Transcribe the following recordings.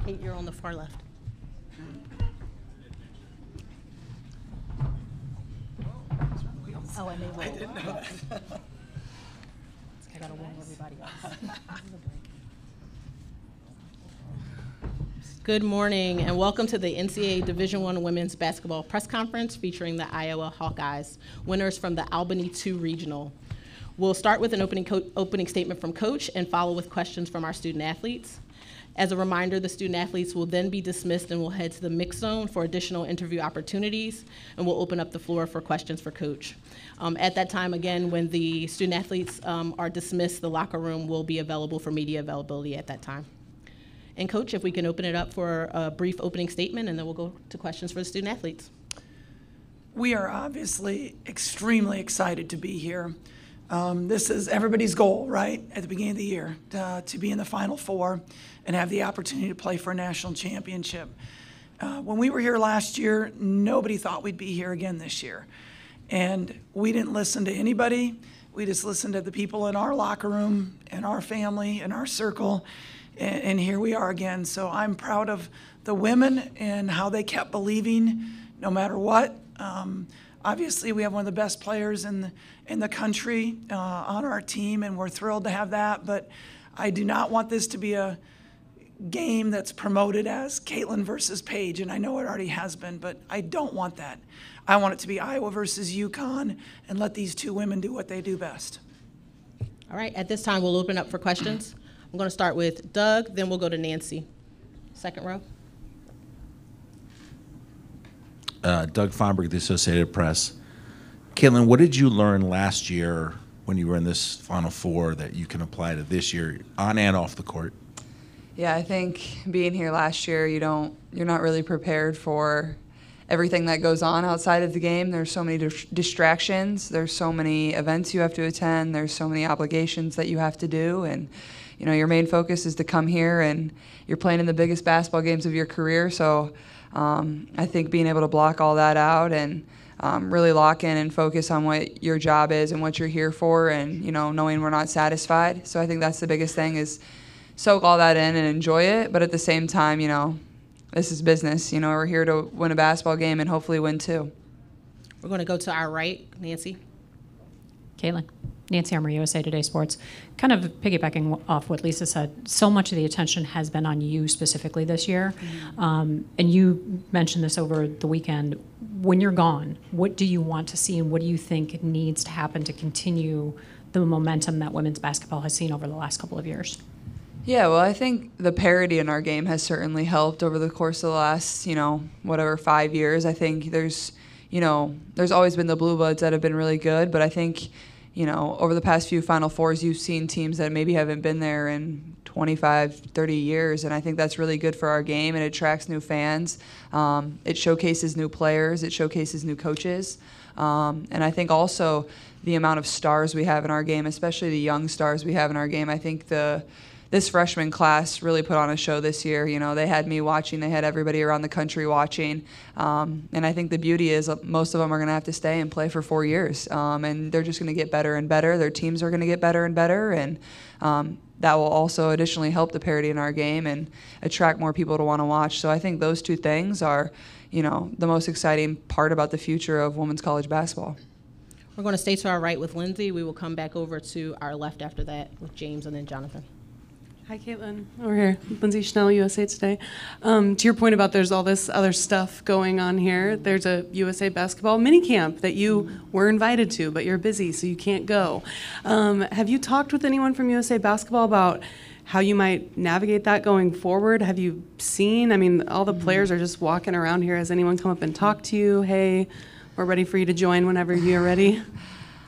Kate, you're on the far left. Oh, and they will. I didn't know that. I gotta warn everybody else. Good morning, and welcome to the NCAA Division I Women's Basketball Press Conference featuring the Iowa Hawkeyes, winners from the Albany II Regional. We'll start with an opening statement from Coach and follow with questions from our student athletes. As a reminder, the student athletes will then be dismissed and will head to the mix zone for additional interview opportunities, and we'll open up the floor for questions for Coach. At that time, again, when the student athletes are dismissed, the locker room will be available for media availability at that time. And Coach, if we can open it up for a brief opening statement, and then we'll go to questions for the student athletes. We are obviously extremely excited to be here. This is everybody's goal, right, at the beginning of the year, to be in the Final Four and have the opportunity to play for a national championship. When we were here last year, nobody thought we'd be here again this year. And we didn't listen to anybody. We just listened to the people in our locker room, in our family, in our circle, and here we are again. So I'm proud of the women and how they kept believing no matter what. Obviously, we have one of the best players in the country on our team, and we're thrilled to have that. But I do not want this to be a game that's promoted as Caitlin versus Paige, and I know it already has been, but I don't want that. I want it to be Iowa versus UConn, and let these two women do what they do best. All right, at this time, we'll open up for questions. I'm going to start with Doug, then we'll go to Nancy. Second row. Doug Feinberg, the Associated Press. Caitlin, what did you learn last year when you were in this Final Four that you can apply to this year on and off the court? Yeah, I think being here last year, you're not really prepared for everything that goes on outside of the game. There's so many distractions. There's so many events you have to attend. There's so many obligations that you have to do. And, your main focus is to come here, and you're playing in the biggest basketball games of your career. So I think being able to block all that out and really lock in and focus on what your job is and what you're here for, and, knowing we're not satisfied. So I think that's the biggest thing, is soak all that in and enjoy it. But at the same time, this is business. We're here to win a basketball game and hopefully win two. We're going to go to our right, Nancy. Caitlin. Nancy Armour, USA Today Sports. Kind of piggybacking off what Lisa said, so much of the attention has been on you specifically this year. Mm-hmm. And you mentioned this over the weekend. When you're gone, what do you want to see, and what do you think needs to happen to continue the momentum that women's basketball has seen over the last couple of years? Yeah, well, I think the parity in our game has certainly helped over the course of the last, 5 years. I think there's always been the Blue Bloods that have been really good, but I think, over the past few Final Fours, you've seen teams that maybe haven't been there in 25, 30 years, and I think that's really good for our game. It attracts new fans. It showcases new players. It showcases new coaches. And I think also the amount of stars we have in our game, especially the young stars we have in our game, I think this freshman class really put on a show this year. They had me watching. They had everybody around the country watching. And I think the beauty is most of them are going to have to stay and play for 4 years. And they're just going to get better and better. Their teams are going to get better and better. And that will also additionally help the parity in our game and attract more people to want to watch. So I think those two things are, the most exciting part about the future of women's college basketball. We're going to stay to our right with Lindsay. We will come back over to our left after that with James and then Jonathan. Hi, Caitlin. Over here. Lindsay Schnell, USA Today. To your point about there's all this other stuff going on here, there's a USA basketball mini camp that you were invited to, but you're busy, so you can't go. Have you talked with anyone from USA basketball about how you might navigate that going forward? Have you seen, all the players are just walking around here. Has anyone come up and talked to you? Hey, we're ready for you to join whenever you're ready.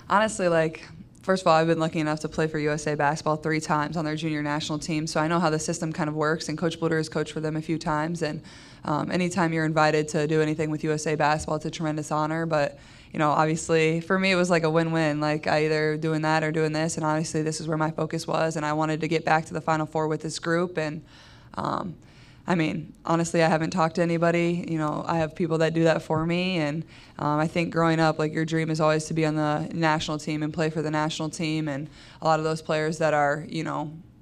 Honestly, first of all, I've been lucky enough to play for USA Basketball 3 times on their junior national team, so I know how the system kind of works, and Coach Bluder has coached for them a few times, and anytime you're invited to do anything with USA Basketball, it's a tremendous honor, but, obviously, for me, it was like a win-win, I either doing that or doing this, and obviously this is where my focus was, and I wanted to get back to the Final Four with this group, and honestly, I haven't talked to anybody. I have people that do that for me, and I think growing up, your dream is always to be on the national team and play for the national team, and a lot of those players that are,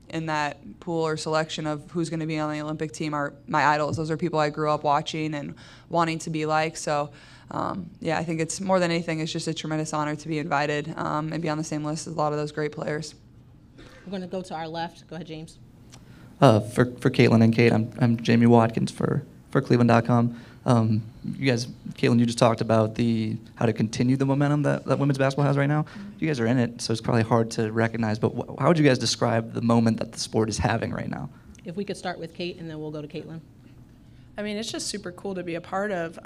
in that pool or selection of who's going to be on the Olympic team are my idols. Those are people I grew up watching and wanting to be like. So, I think it's more than anything, it's just a tremendous honor to be invited and be on the same list as a lot of those great players. We're going to go to our left. Go ahead, James. For Caitlin and Kate, I'm Jamie Watkins for Cleveland.com. You guys, Caitlin, you just talked about how to continue the momentum that women's basketball has right now. You guys are in it, so it's probably hard to recognize, but how would you guys describe the moment that the sport is having right now? If we could start with Kate, and then we'll go to Caitlin. I mean, it's just super cool to be a part of.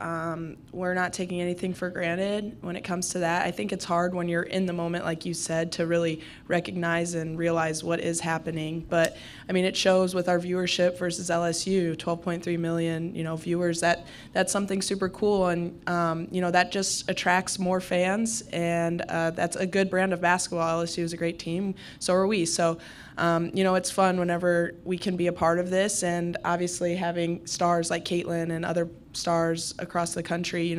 We're not taking anything for granted when it comes to that. I think it's hard when you're in the moment, like you said, to really recognize and realize what is happening. But, I mean, it shows with our viewership versus LSU, 12.3 million, viewers. That's something super cool, and, that just attracts more fans, and that's a good brand of basketball. LSU is a great team. So are we. So, it's fun whenever we can be a part of this, and obviously having stars like Caitlin and other stars across the country,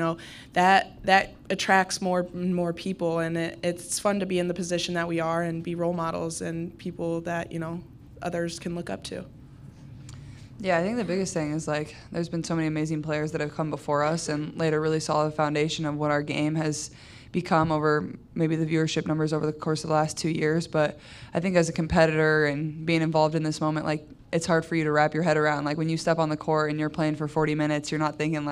that attracts more and more people, and it's fun to be in the position that we are and be role models and people that, others can look up to. Yeah, I think the biggest thing is, there's been so many amazing players that have come before us and laid a really solid foundation of what our game has become over maybe the viewership numbers over the course of the last 2 years. But I think as a competitor and being involved in this moment, it's hard for you to wrap your head around. When you step on the court and you're playing for 40 minutes, you're not thinking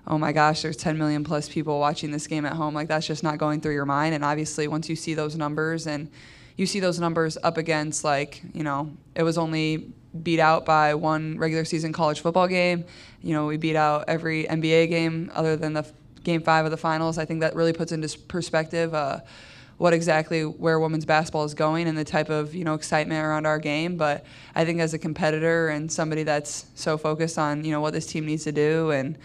oh my gosh, there's 10 million plus people watching this game at home. That's just not going through your mind. And obviously once you see those numbers and you see those numbers up against it was only beat out by one regular season college football game. We beat out every NBA game other than the Game 5 of the finals. I think that really puts into perspective where women's basketball is going and the type of excitement around our game. But I think as a competitor and somebody that's so focused on what this team needs to do and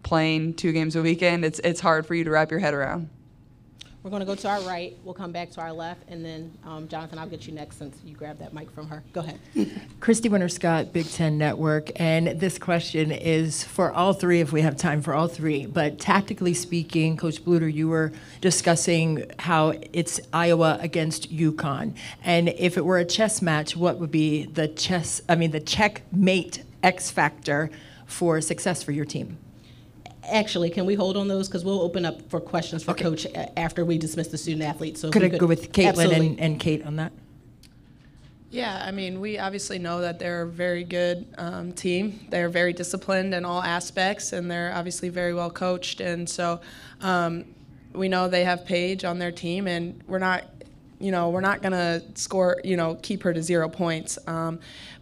playing 2 games a weekend, it's hard for you to wrap your head around. We're going to go to our right. We'll come back to our left, and then Jonathan, I'll get you next since you grabbed that mic from her. Go ahead. Christy Winter-Scott, Big Ten Network, and this question is for all three, if we have time for all three. But tactically speaking, Coach Bluder, you were discussing how it's Iowa against UConn, and if it were a chess match, what would be the checkmate X factor for success for your team? Actually, can we hold on those? Because we'll open up for questions for Coach after we dismiss the student athletes. So could I go with Caitlin and Kate on that? Yeah, I mean, we obviously know that they're a very good team. They're very disciplined in all aspects, and they're obviously very well coached. And so we know they have Paige on their team, and we're not going to score, keep her to 0 points.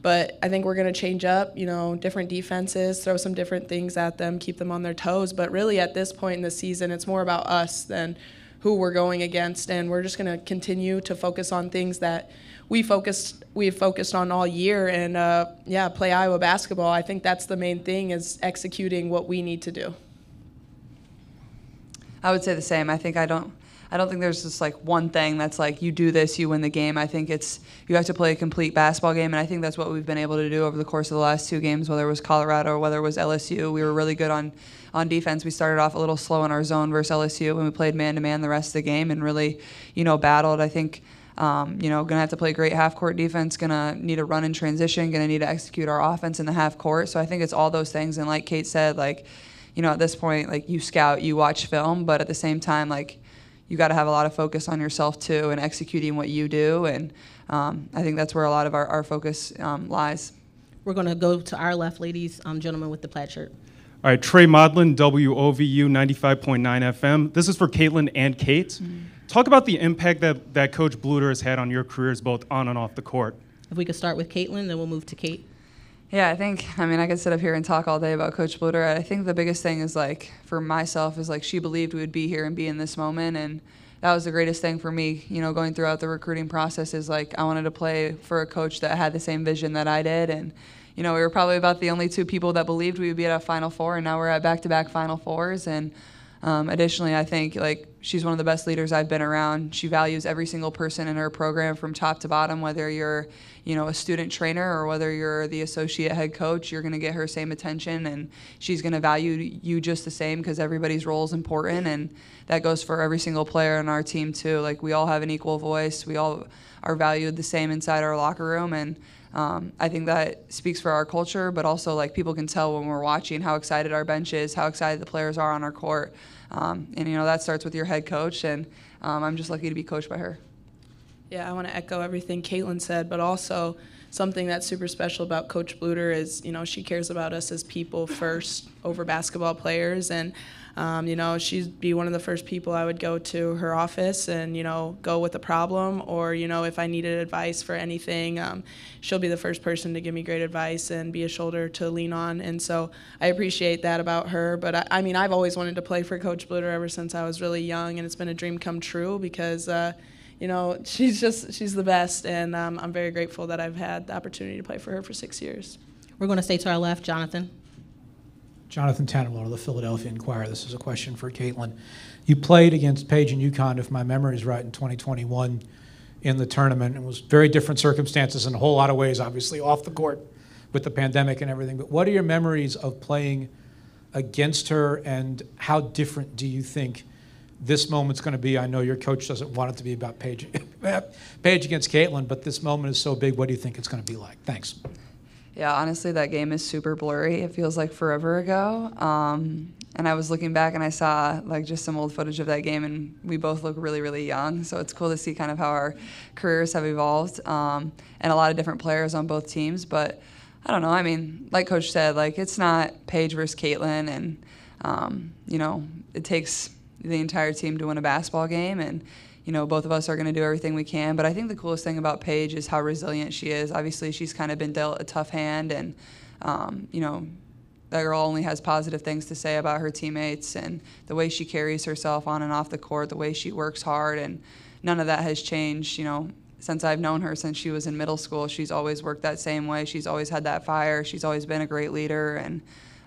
But I think we're going to change up, different defenses, throw some different things at them, keep them on their toes. But really at this point in the season, it's more about us than who we're going against. And we're just going to continue to focus on things that we've focused on all year and, play Iowa basketball. I think that's the main thing, is executing what we need to do. I would say the same. I don't think there's just one thing that's you do this, you win the game. I think you have to play a complete basketball game, and I think that's what we've been able to do over the course of the last 2 games, whether it was Colorado or whether it was LSU. We were really good on defense. We started off a little slow in our zone versus LSU, and we played man-to-man the rest of the game and really, battled. I think, going to have to play great half-court defense, going to need to run in transition, going to need to execute our offense in the half-court. So I think it's all those things, and like Kate said, at this point, you scout, you watch film, but at the same time, you got to have a lot of focus on yourself too and executing what you do, and I think that's where a lot of our focus lies. We're going to go to our left, ladies, gentleman with the plaid shirt. All right, Trey Modlin, WOVU 95.9 FM. This is for Caitlin and Kate. Mm-hmm. Talk about the impact that Coach Bluder has had on your careers both on and off the court. If we could start with Caitlin, then we'll move to Kate. Yeah, I could sit up here and talk all day about Coach Bluder. I think the biggest thing is, for myself, is, she believed we would be here and be in this moment, and that was the greatest thing for me, going throughout the recruiting process is, I wanted to play for a coach that had the same vision that I did, and, we were probably about the only 2 people that believed we would be at a Final Four, and now we're at back-to-back Final Fours, and additionally, I think, she's one of the best leaders I've been around. She values every single person in her program from top to bottom, whether you're, a student trainer or whether you're the associate head coach, you're going to get her same attention, and she's going to value you just the same because everybody's role is important, and that goes for every single player on our team too. Like, we all have an equal voice. We all are valued the same inside our locker room, and I think that speaks for our culture, but also, like, people can tell when we're watching how excited our bench is, how excited the players are on our court. And that starts with your head coach, and I'm just lucky to be coached by her. Yeah, I want to echo everything Caitlin said, but also something that's super special about Coach Bluter is, she cares about us as people first over basketball players. And, she'd be one of the first people I would go to her office and, go with a problem, or, if I needed advice for anything, she'll be the first person to give me great advice and be a shoulder to lean on. And so I appreciate that about her. But I've always wanted to play for Coach Bluter ever since I was really young, and it's been a dream come true because, she's the best, and I'm very grateful that I've had the opportunity to play for her for 6 years. We're going to stay to our left. Jonathan. Jonathan Tannenwald of the Philadelphia Inquirer. This is a question for Caitlin. You played against Paige and UConn, if my memory is right, in 2021 in the tournament. It was very different circumstances in a whole lot of ways, obviously, off the court with the pandemic and everything. But what are your memories of playing against her, and how different do you think this moment's going to be? I know your coach doesn't want it to be about Paige against Caitlin, but this moment is so big. What do you think it's going to be like? Thanks. Yeah, honestly, that game is super blurry. It feels like forever ago. And I was looking back and I saw just some old footage of that game, and we both look really, really young. So it's cool to see kind of how our careers have evolved, and a lot of different players on both teams. But I don't know. I mean, like Coach said, it's not Paige versus Caitlin, and it takes the entire team to win a basketball game, and both of us are going to do everything we can. But I think the coolest thing about Paige is how resilient she is. Obviously, she's kind of been dealt a tough hand, and that girl only has positive things to say about her teammates and the way she carries herself on and off the court, the way she works hard, and none of that has changed. Since I've known her, since she was in middle school, she's always worked that same way. She's always had that fire. She's always been a great leader, and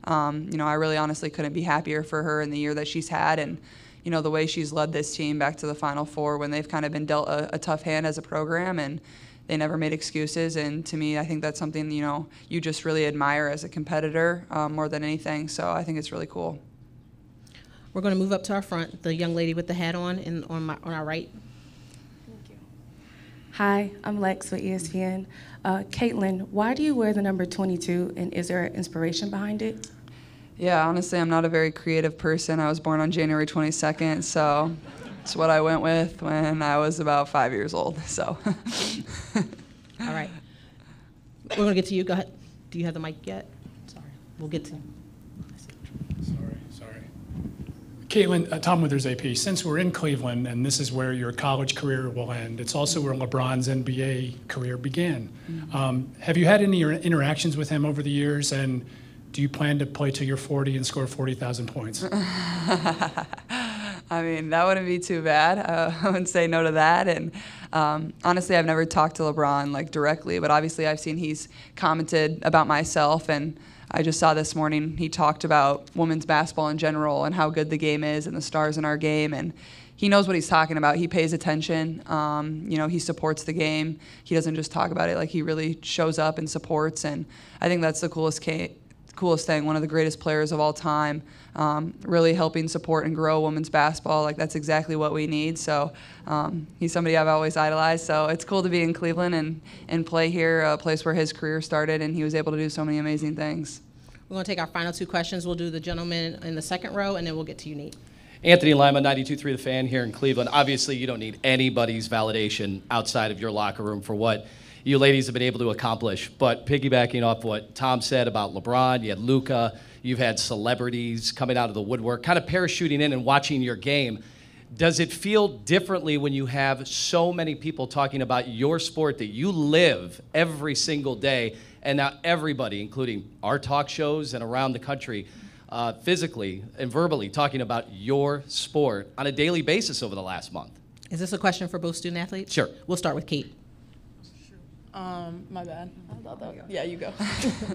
I really honestly couldn't be happier for her in the year that she's had, and the way she's led this team back to the Final Four when they've kind of been dealt a tough hand as a program, and they never made excuses. And to me, I think that's something, you just really admire as a competitor more than anything. So I think it's really cool. We're going to move up to our front, the young lady with the hat on, and on our right. Thank you. Hi, I'm Lex with ESPN. Caitlin, why do you wear the number 22, and is there an inspiration behind it? Yeah, honestly, I'm not a very creative person. I was born on January 22nd, so it's what I went with when I was about 5 years old. So. All right. We're going to get to you. Go ahead. Do you have the mic yet? Sorry. We'll get to you. Sorry. Caitlin, Tom Withers, AP. Since we're in Cleveland, and this is where your college career will end, it's also where LeBron's NBA career began. Mm-hmm. Have you had any interactions with him over the years, and do you plan to play till you're 40 and score 40,000 points? I mean, that wouldn't be too bad. I wouldn't say no to that. And honestly, I've never talked to LeBron directly, but obviously I've seen he's commented about myself, and I just saw this morning he talked about women's basketball in general and how good the game is and the stars in our game, and he knows what he's talking about. He pays attention. He supports the game. He doesn't just talk about it. He really shows up and supports, and I think that's the coolest thing, one of the greatest players of all time, really helping support and grow women's basketball. That's exactly what we need. So he's somebody I've always idolized. So it's cool to be in Cleveland and play here, a place where his career started, and he was able to do so many amazing things. We're going to take our final two questions. We'll do the gentleman in the second row, and then we'll get to you, Nate. Anthony Lima, 92.3 The Fan here in Cleveland. Obviously, you don't need anybody's validation outside of your locker room for what you ladies have been able to accomplish. But piggybacking off what Tom said about LeBron, you had Luka, you've had celebrities coming out of the woodwork, kind of parachuting in and watching your game. Does it feel differently when you have so many people talking about your sport that you live every single day, and now everybody, including our talk shows and around the country, physically and verbally talking about your sport on a daily basis over the last month? Is this a question for both student athletes? Sure. We'll start with Kate. My bad. Yeah, you go.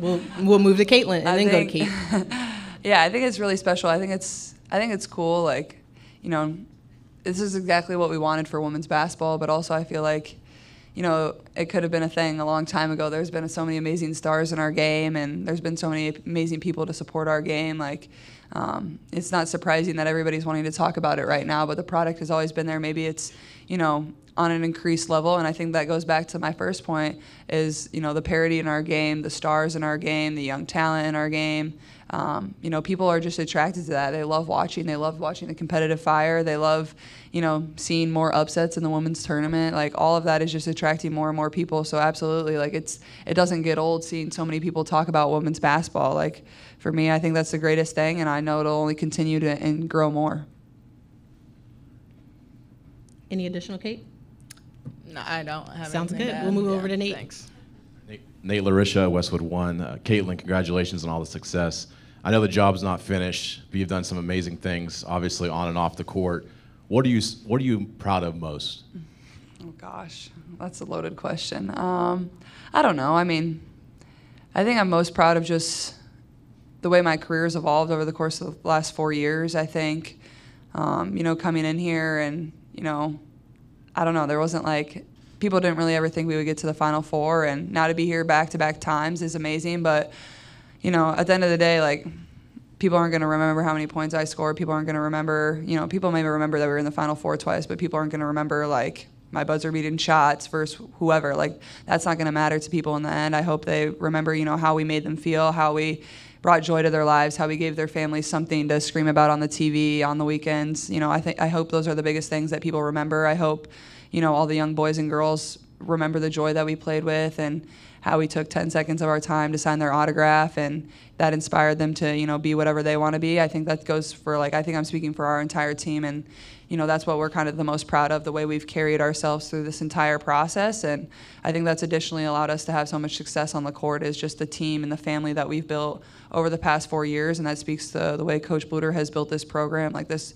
We'll move to Caitlin and then go to Kate. Yeah, I think it's really special. I think it's cool. this is exactly what we wanted for women's basketball, but also I feel like, you know, it could have been a thing a long time ago. There's been so many amazing stars in our game, and there's been so many amazing people to support our game. Like, it's not surprising that everybody's wanting to talk about it right now, but the product has always been there. Maybe it's, you know, on an increased level, and I think that goes back to my first point is, you know, the parity in our game, the stars in our game, the young talent in our game. You know, people are just attracted to that. They love watching. They love watching the competitive fire. They love, you know, seeing more upsets in the women's tournament. Like, all of that is just attracting more and more people. So absolutely, like, it doesn't get old seeing so many people talk about women's basketball. Like, for me, I think that's the greatest thing, and I know it'll only continue to and grow more. Any additional, Kate? No, I don't have Sounds anything good. to add. We'll move Yeah, over to Nate. Thanks. Nate Larisha, Westwood 1. Caitlin, congratulations on all the success. I know the job's not finished, but you've done some amazing things, obviously on and off the court. What are you proud of most? Oh gosh, that's a loaded question. I don't know. I mean, I think I'm most proud of just the way my career has evolved over the course of the last 4 years. I think, you know, coming in here and, you know, I don't know, there wasn't like, people didn't really ever think we would get to the Final Four, and now to be here back-to-back times is amazing. But, you know, at the end of the day, like, people aren't going to remember how many points I scored. People aren't going to remember, you know, people maybe remember that we were in the Final Four twice, but people aren't going to remember, like, my buzzer beating shots versus whoever. Like, that's not going to matter to people in the end. I hope they remember, you know, how we made them feel, how we brought joy to their lives, how we gave their families something to scream about on the TV on the weekends. You know, I hope those are the biggest things that people remember. I hope, you know, all the young boys and girls remember the joy that we played with and how we took 10 seconds of our time to sign their autograph, and that inspired them to, you know, be whatever they want to be. I think that goes for, like, I think I'm speaking for our entire team, and, you know, that's what we're kind of the most proud of, the way we've carried ourselves through this entire process. And I think that's additionally allowed us to have so much success on the court, is just the team and the family that we've built over the past 4 years, and that speaks to the way Coach Bluder has built this program. Like, this,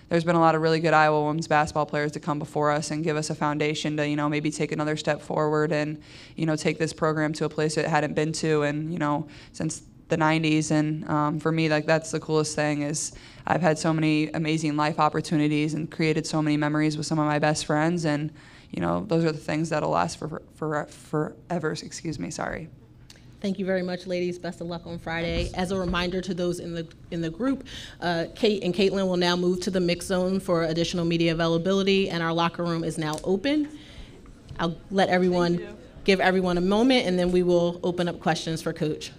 there's been a lot of really good Iowa women's basketball players to come before us and give us a foundation to, you know, maybe take another step forward and, you know, take this program to a place it hadn't been to, and, you know, since the 90s. And for me, like, that's the coolest thing, is I've had so many amazing life opportunities and created so many memories with some of my best friends, and, you know, those are the things that'll last forever. Excuse me, sorry. Thank you very much, ladies. Best of luck on Friday. As a reminder to those in the group, Kate and Caitlin will now move to the mix zone for additional media availability, and our locker room is now open. I'll let give everyone a moment, and then we will open up questions for Coach.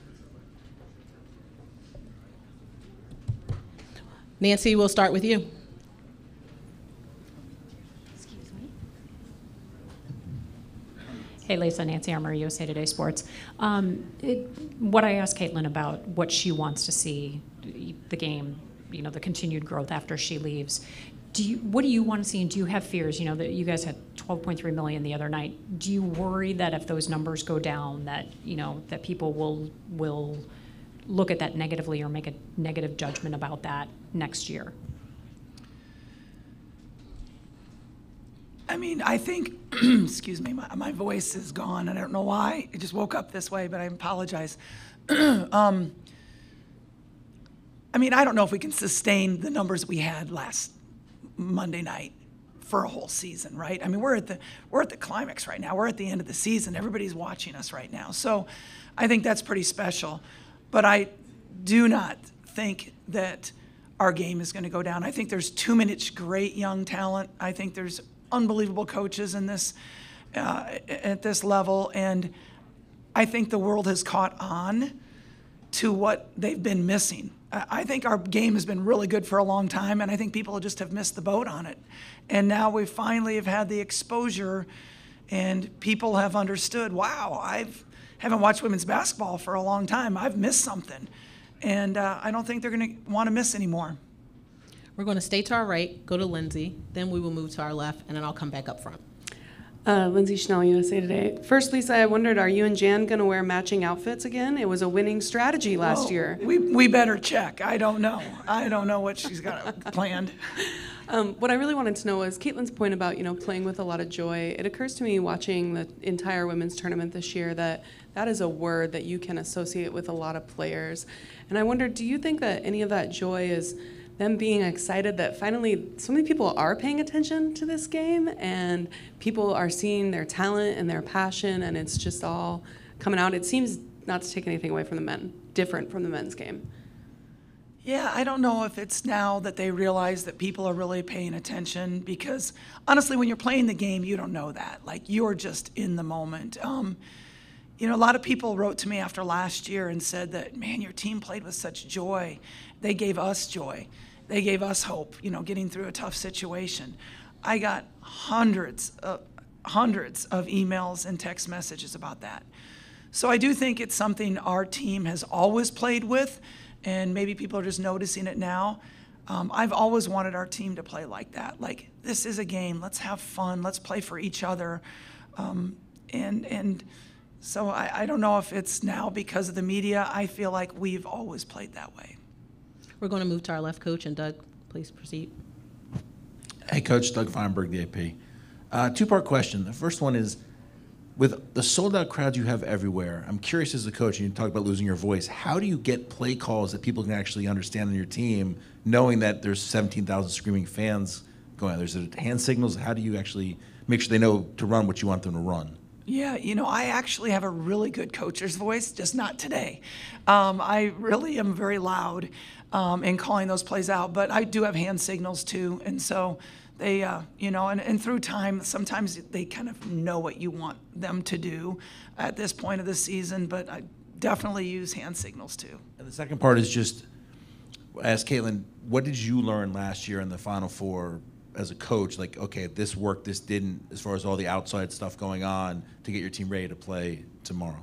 Nancy, we'll start with you. Hey, Lisa, Nancy Armour, USA Today Sports. What I asked Caitlin about what she wants to see, the game, you know, the continued growth after she leaves. What do you want to see, and do you have fears? You know, that you guys had 12.3 million the other night. Do you worry that if those numbers go down, that, you know, that people will look at that negatively or make a negative judgment about that next year? I mean, I think, excuse me, my voice is gone. I don't know why. I just woke up this way, but I apologize. I mean, I don't know if we can sustain the numbers we had last Monday night for a whole season, right? I mean, we're at the climax right now. We're at the end of the season. Everybody's watching us right now. So I think that's pretty special. But I do not think that our game is going to go down. I think there's too much great young talent. I think there's unbelievable coaches in this at this level, and I think the world has caught on to what they've been missing. I think our game has been really good for a long time, and I think people just have missed the boat on it. And now we finally have had the exposure, and people have understood, wow, haven't watched women's basketball for a long time. I've missed something, and I don't think they're going to want to miss anymore. We're going to stay to our right, go to Lindsay, then we will move to our left, and then I'll come back up front. Lindsay Schnell, USA Today. First, Lisa, I wondered, are you and Jan going to wear matching outfits again? It was a winning strategy last year. We better check. I don't know. I don't know what she's got planned. What I really wanted to know was Caitlin's point about, you know, playing with a lot of joy. It occurs to me watching the entire women's tournament this year that is a word that you can associate with a lot of players. And I wondered, do you think that any of that joy is them being excited that finally so many people are paying attention to this game and people are seeing their talent and their passion, and it's just all coming out. It seems, not to take anything away from the men, different from the men's game. Yeah, I don't know if it's now that they realize that people are really paying attention, because honestly, when you're playing the game, you don't know that. Like, you're just in the moment. You know, a lot of people wrote to me after last year and said that, man, your team played with such joy. They gave us joy. They gave us hope, you know, getting through a tough situation. I got hundreds of emails and text messages about that. So I do think it's something our team has always played with, and maybe people are just noticing it now. I've always wanted our team to play like that. Like, this is a game. Let's have fun. Let's play for each other. So I don't know if it's now because of the media. I feel like we've always played that way. We're going to move to our left coach, and Doug, please proceed. Hey, Coach, Doug Feinberg, the AP. Two-part question. The first one is, with the sold-out crowds you have everywhere, I'm curious as a coach, and you talk about losing your voice, how do you get play calls that people can actually understand on your team, knowing that there's 17,000 screaming fans going on? There's hand signals. How do you actually make sure they know to run what you want them to run? Yeah, you know, I actually have a really good coach's voice, just not today. I really am very loud in calling those plays out, but I do have hand signals too, and so they, you know, and through time, sometimes they kind of know what you want them to do at this point of the season, but I definitely use hand signals too. And the second part is just, ask Caitlin, what did you learn last year in the Final Four as a coach? Like, okay, this worked, this didn't, as far as all the outside stuff going on to get your team ready to play tomorrow.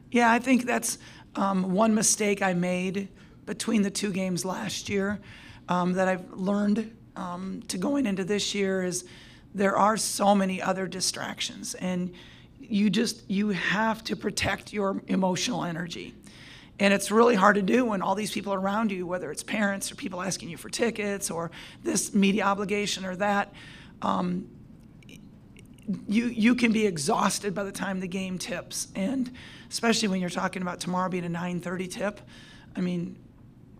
Yeah, I think that's one mistake I made between the two games last year that I've learned to going into this year is there are so many other distractions, and you have to protect your emotional energy. And it's really hard to do when all these people are around you, whether it's parents or people asking you for tickets or this media obligation or that. You can be exhausted by the time the game tips, and especially when you're talking about tomorrow being a 9:30 tip. I mean,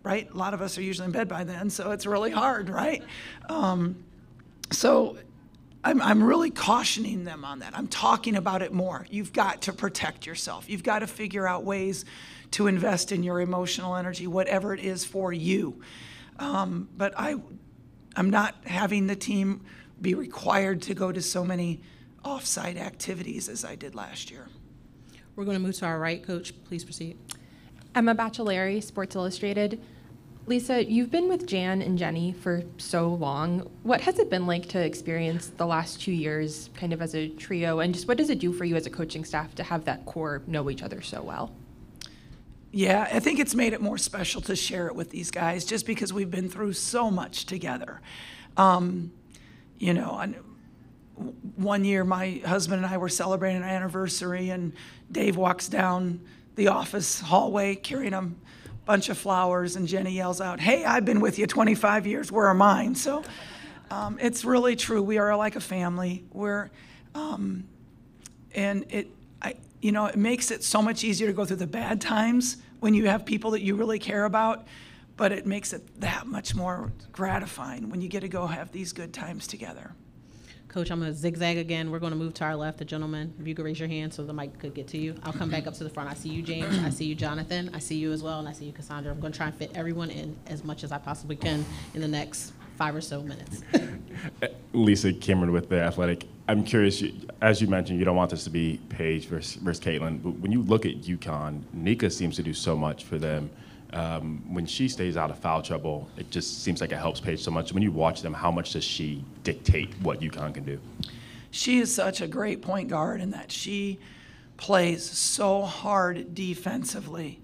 right? A lot of us are usually in bed by then, so it's really hard, right? So I'm really cautioning them on that. I'm talking about it more. You've got to protect yourself. You've got to figure out ways to invest in your emotional energy, whatever it is for you. But I'm not having the team be required to go to so many off-site activities as I did last year. We're going to move to our right coach. Please proceed. Emma Baccelari, Sports Illustrated. Lisa, you've been with Jan and Jenny for so long. What has it been like to experience the last 2 years kind of as a trio, and just what does it do for you as a coaching staff to have that core know each other so well? Yeah, I think it's made it more special to share it with these guys just because we've been through so much together. You know, one year my husband and I were celebrating our anniversary, and Dave walks down the office hallway carrying a bunch of flowers, and Jenny yells out, "Hey, I've been with you 25 years, where are mine?" So it's really true. We are like a family. You know, it makes it so much easier to go through the bad times when you have people that you really care about, but it makes it that much more gratifying when you get to go have these good times together. Coach, I'm going to zigzag again. We're going to move to our left, the gentleman. If you could raise your hand so the mic could get to you. I'll come back up to the front. I see you, James. I see you, Jonathan. I see you as well, and I see you, Cassandra. I'm going to try and fit everyone in as much as I possibly can in the next 5 or so minutes. Lisa Cameron with The Athletic. I'm curious, as you mentioned, you don't want this to be Paige versus Caitlin, but when you look at UConn, Nika seems to do so much for them. When she stays out of foul trouble, it just seems like it helps Paige so much. When you watch them, how much does she dictate what UConn can do? She is such a great point guard in that she plays so hard defensively.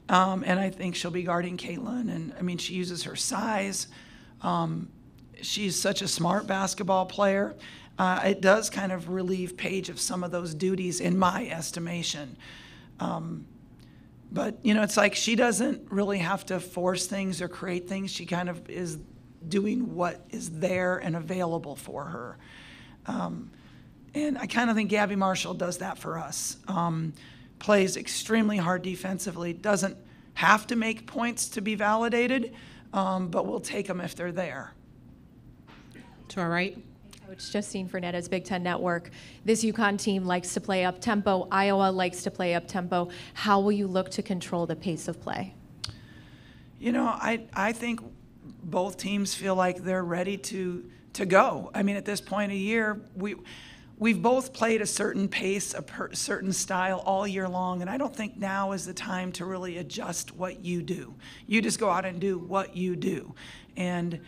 And I think she'll be guarding Caitlin. And, I mean, she uses her size. She's such a smart basketball player. It does kind of relieve Paige of some of those duties, in my estimation. But, you know, it's like she doesn't really have to force things or create things. She kind of is doing what is there and available for her. And I kind of think Gabby Marshall does that for us. Plays extremely hard defensively, doesn't have to make points to be validated, but we'll take them if they're there. To our right. Coach Justine Fernandez, Big Ten Network. This UConn team likes to play up tempo. Iowa likes to play up tempo. How will you look to control the pace of play? You know, I think both teams feel like they're ready to go. I mean, at this point of year, we've both played a certain pace, a certain style all year long, and I don't think now is the time to really adjust what you do. You just go out and do what you do. And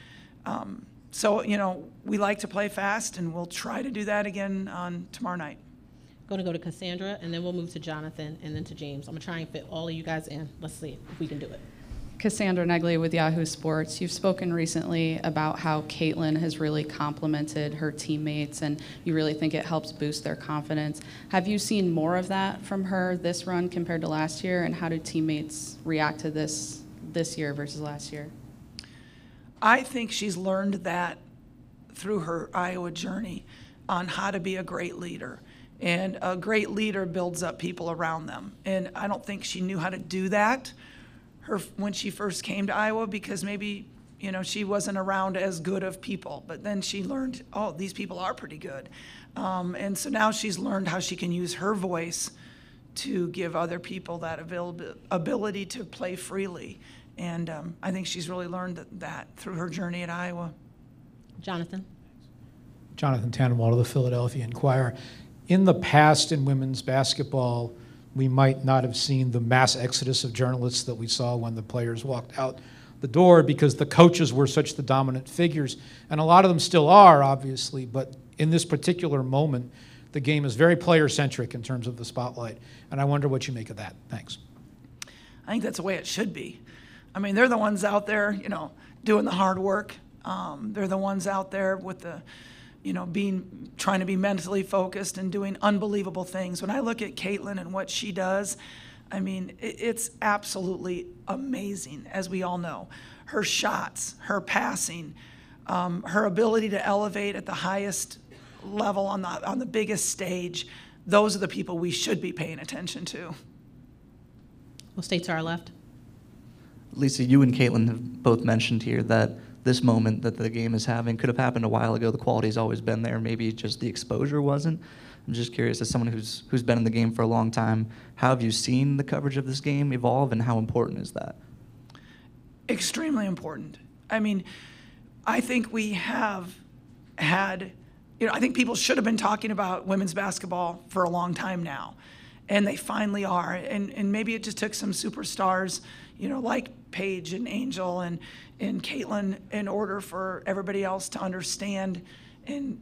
so, you know, we like to play fast, and we'll try to do that again on tomorrow night. Going to go to Cassandra, and then we'll move to Jonathan, and then to James. I'm going to try and fit all of you guys in. Let's see if we can do it. Cassandra Negley with Yahoo Sports. You've spoken recently about how Caitlin has really complimented her teammates, and you really think it helps boost their confidence. Have you seen more of that from her this run compared to last year, and how do teammates react to this year versus last year? I think she's learned that through her Iowa journey on how to be a great leader. And a great leader builds up people around them. And I don't think she knew how to do that when she first came to Iowa, because maybe, you know, she wasn't around as good of people. But then she learned, oh, these people are pretty good. And so now she's learned how she can use her voice to give other people that ability to play freely. And I think she's really learned that through her journey at Iowa. Jonathan. Jonathan Tannenwald of the Philadelphia Inquirer. In the past in women's basketball, we might not have seen the mass exodus of journalists that we saw when the players walked out the door, because the coaches were such the dominant figures. And a lot of them still are, obviously, but in this particular moment, the game is very player-centric in terms of the spotlight. And I wonder what you make of that. Thanks. I think that's the way it should be. I mean, they're the ones out there, you know, doing the hard work. They're the ones out there with the, you know, trying to be mentally focused and doing unbelievable things. When I look at Caitlin and what she does, I mean, it's absolutely amazing, as we all know. Her shots, her passing, her ability to elevate at the highest level on the biggest stage. Those are the people we should be paying attention to. We'll stay to our left. Lisa, you and Caitlin have both mentioned here that this moment that the game is having could have happened a while ago. The quality's always been there. Maybe just the exposure wasn't. I'm just curious, as someone who's been in the game for a long time, how have you seen the coverage of this game evolve, and how important is that? Extremely important. I mean, I think we have had, you know, I think people should have been talking about women's basketball for a long time now, and they finally are. And maybe it just took some superstars, you know, like Paige and Angel and Caitlin, in order for everybody else to understand and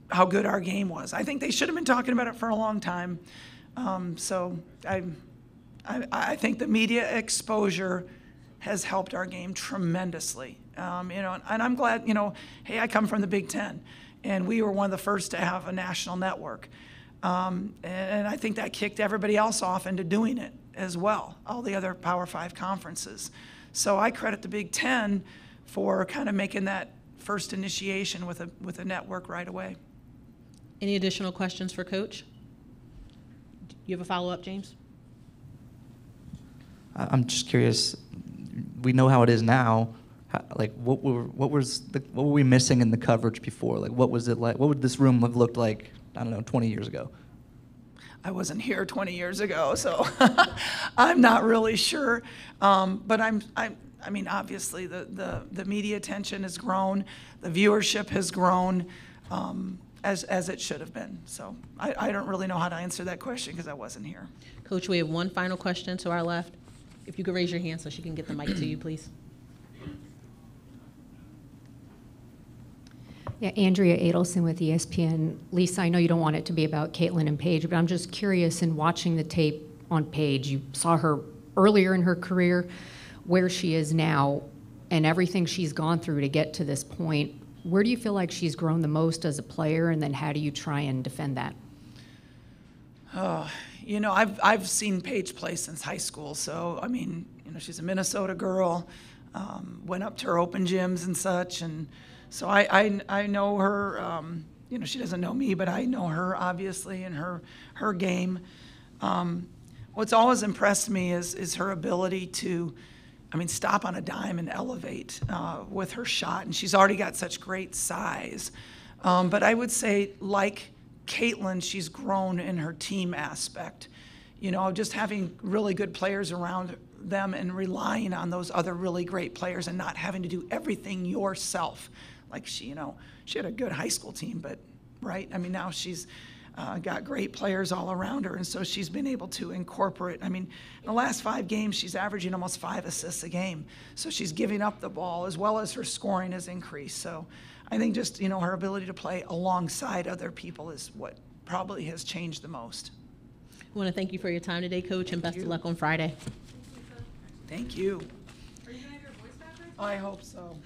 how good our game was. I think they should have been talking about it for a long time. So I think the media exposure has helped our game tremendously. You know, and I'm glad, you know, hey, I come from the Big Ten, and we were one of the first to have a national network. And I think that kicked everybody else off into doing it as well, all the other Power 5 conferences. So I credit the Big Ten for kind of making that first initiation with a network right away. Any additional questions for Coach? You have a follow-up, James? I'm just curious. We know how it is now. Like, what were we missing in the coverage before? Like, what was it like? What would this room have looked like, I don't know, 20 years ago? I wasn't here 20 years ago, so I'm not really sure. But I mean, obviously the media attention has grown, the viewership has grown, as it should have been. So I don't really know how to answer that question because I wasn't here. Coach, we have one final question to our left. If you could raise your hand so she can get the mic to you, please. Yeah, Andrea Adelson with ESPN. Lisa, I know you don't want it to be about Caitlin and Paige, but I'm just curious, in watching the tape on Paige, you saw her earlier in her career, where she is now, and everything she's gone through to get to this point. Where do you feel like she's grown the most as a player, and then how do you try and defend that? Oh, you know, I've seen Paige play since high school, so I mean, you know, she's a Minnesota girl, went up to her open gyms and such, and so I know her. You know, she doesn't know me, but I know her obviously and her game. What's always impressed me is her ability to stop on a dime and elevate with her shot. And she's already got such great size. But I would say, like Caitlin, she's grown in her team aspect. Just having really good players around them and relying on those other really great players and not having to do everything yourself. Like she had a good high school team, but right? Now she's got great players all around her, and so she's been able to incorporate. In the last 5 games, she's averaging almost 5 assists a game. So she's giving up the ball as well as her scoring has increased. So I think just, her ability to play alongside other people is what probably has changed the most. I want to thank you for your time today, Coach, and best of luck on Friday. Thank you. Are you going to have your voice back? I hope so.